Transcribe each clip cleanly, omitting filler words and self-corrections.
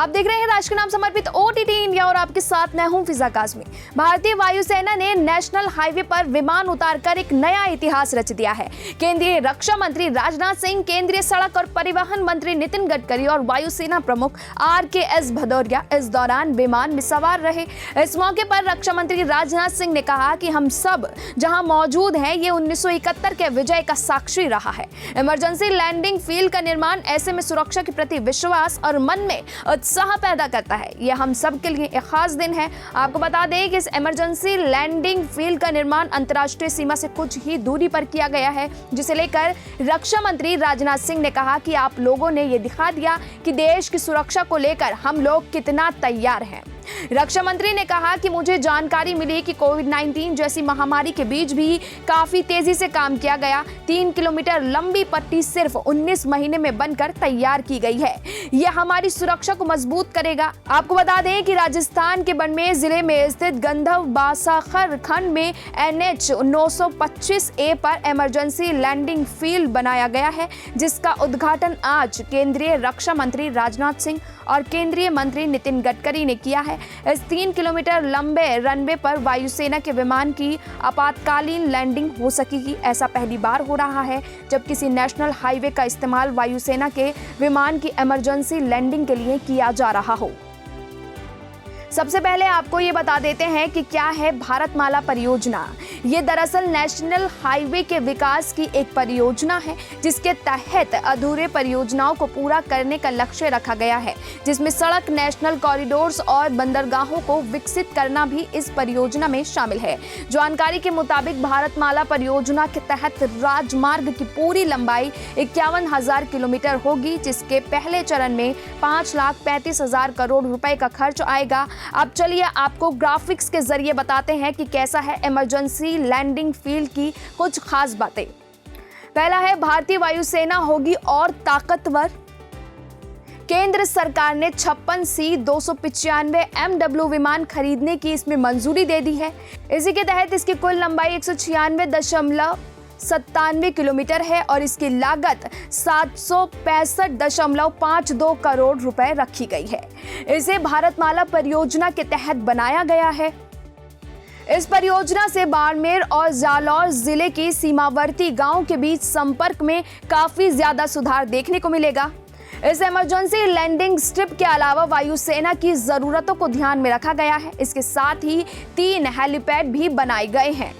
आप देख रहे हैं राष्ट्र नाम समर्पित OTT इंडिया और आपके साथ मैं हूं फिजा काज़मी। भारतीय वायुसेना ने नेशनल हाईवे पर विमान उतारकर एक नया इतिहास रच दिया है। केंद्रीय रक्षा मंत्री राजनाथ सिंह, केंद्रीय सड़क और परिवहन मंत्री नितिन गडकरी और वायुसेना प्रमुख RKS भदौरिया इस दौरान विमान में सवार रहे। इस मौके पर रक्षा मंत्री राजनाथ सिंह ने कहा कि हम सब जहां मौजूद हैं ये 1971 के विजय का साक्षी रहा है। इमरजेंसी लैंडिंग फील्ड का निर्माण ऐसे में सुरक्षा के प्रति विश्वास और मन में उत्साह पैदा करता है। यह हम सब के लिए एक खास दिन है। आपको बता दें कि इस इमरजेंसी लैंडिंग फील्ड का निर्माण अंतर्राष्ट्रीय सीमा से कुछ ही दूरी पर किया गया है, जिसे लेकर रक्षा मंत्री राजनाथ सिंह ने कहा कि आप लोगों ने यह दिखा दिया कि देश की सुरक्षा को लेकर हम लोग कितना तैयार हैं। रक्षा मंत्री ने कहा कि मुझे जानकारी मिली कि कोविड-19 जैसी महामारी के बीच भी काफी तेजी से काम किया गया। 3 किलोमीटर लंबी पट्टी सिर्फ 19 महीने में बनकर तैयार की गई है। यह हमारी सुरक्षा को मजबूत करेगा। आपको बता दें कि राजस्थान के बाड़मेर जिले में स्थित गंधव बासाखर खंड में NH 925A पर इमरजेंसी लैंडिंग फील्ड बनाया गया है, जिसका उद्घाटन आज केंद्रीय रक्षा मंत्री राजनाथ सिंह और केंद्रीय मंत्री नितिन गडकरी ने किया है। इस 3 किलोमीटर लंबे रनवे पर वायुसेना के विमान की आपातकालीन लैंडिंग हो सकेगी। ऐसा पहली बार हो रहा है जब किसी नेशनल हाईवे का इस्तेमाल वायुसेना के विमान की इमरजेंसी लैंडिंग के लिए किया जा रहा हो। सबसे पहले आपको ये बता देते हैं कि क्या है भारतमाला परियोजना। ये दरअसल नेशनल हाईवे के विकास की एक परियोजना है, जिसके तहत अधूरे परियोजनाओं को पूरा करने का लक्ष्य रखा गया है, जिसमें सड़क, नेशनल कॉरिडोर्स और बंदरगाहों को विकसित करना भी इस परियोजना में शामिल है। जानकारी के मुताबिक भारतमाला परियोजना के तहत राजमार्ग की पूरी लंबाई 51,000 किलोमीटर होगी, जिसके पहले चरण में 5,35,000 करोड़ रुपए का खर्च आएगा। अब चलिए आपको ग्राफिक्स के जरिए बताते हैं कि कैसा है इमरजेंसी लैंडिंग फील्ड की कुछ खास बातें। पहला है, भारतीय वायुसेना होगी और ताकतवर। केंद्र सरकार ने 56C 295 MW विमान खरीदने की इसमें मंजूरी दे दी है। इसी के तहत इसकी कुल लंबाई 196.97 किलोमीटर है और इसकी लागत 765.52 करोड़ रुपए रखी गई है। इसे भारतमाला परियोजना के तहत बनाया गया है। इस परियोजना से बाड़मेर और जालौर जिले की सीमावर्ती गांव के बीच संपर्क में काफी ज्यादा सुधार देखने को मिलेगा। इस इमरजेंसी लैंडिंग स्ट्रिप के अलावा वायुसेना की जरूरतों को ध्यान में रखा गया है। इसके साथ ही 3 हेलीपैड भी बनाए गए हैं।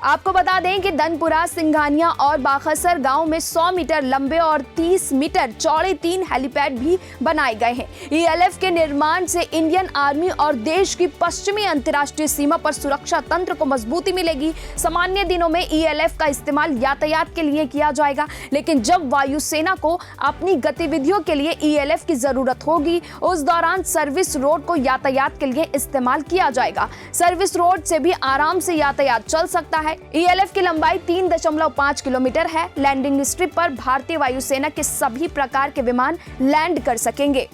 आपको बता दें कि दनपुरा, सिंघानिया और बाखसर गांव में 100 मीटर लंबे और 30 मीटर चौड़े 3 हेलीपैड भी बनाए गए हैं। ELF के निर्माण से इंडियन आर्मी और देश की पश्चिमी अंतर्राष्ट्रीय सीमा पर सुरक्षा तंत्र को मजबूती मिलेगी। सामान्य दिनों में ELF का इस्तेमाल यातायात के लिए किया जाएगा, लेकिन जब वायुसेना को अपनी गतिविधियों के लिए ELF की जरूरत होगी, उस दौरान सर्विस रोड को यातायात के लिए इस्तेमाल किया जाएगा। सर्विस रोड से भी आराम से यातायात चल सकता है। ELF की लंबाई 3.5 किलोमीटर है। लैंडिंग स्ट्रिप पर भारतीय वायुसेना के सभी प्रकार के विमान लैंड कर सकेंगे।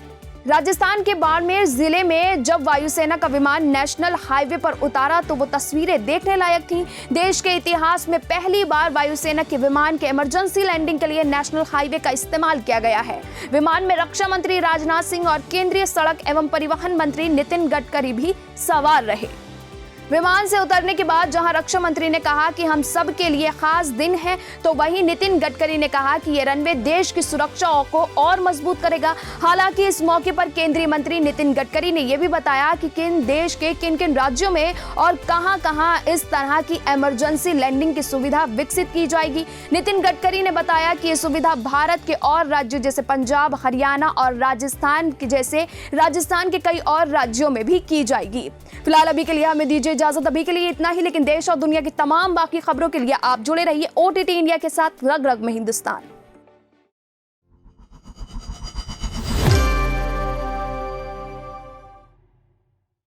राजस्थान के बाड़मेर जिले में जब वायुसेना का विमान नेशनल हाईवे पर उतारा तो वो तस्वीरें देखने लायक थीं। देश के इतिहास में पहली बार वायुसेना के विमान के इमरजेंसी लैंडिंग के लिए नेशनल हाईवे का इस्तेमाल किया गया है। विमान में रक्षा मंत्री राजनाथ सिंह और केंद्रीय सड़क एवं परिवहन मंत्री नितिन गडकरी भी सवार रहे। विमान से उतरने के बाद जहां रक्षा मंत्री ने कहा कि हम सब के लिए खास दिन है, तो वहीं नितिन गडकरी ने कहा कि ये रनवे देश की सुरक्षा को और मजबूत करेगा। हालांकि इस मौके पर केंद्रीय मंत्री नितिन गडकरी ने यह भी बताया कि किन देश के किन राज्यों में और कहां-कहां इस तरह की इमरजेंसी लैंडिंग की सुविधा विकसित की जाएगी। नितिन गडकरी ने बताया कि ये सुविधा भारत के और राज्यों जैसे पंजाब, हरियाणा और राजस्थान के कई और राज्यों में भी की जाएगी। फिलहाल अभी के लिए हमें दीजिए इजाजत। अभी के लिए इतना ही, लेकिन देश और दुनिया की तमाम बाकी खबरों के लिए आप जुड़े रहिए OTT इंडिया के साथ, रग रग में हिंदुस्तान।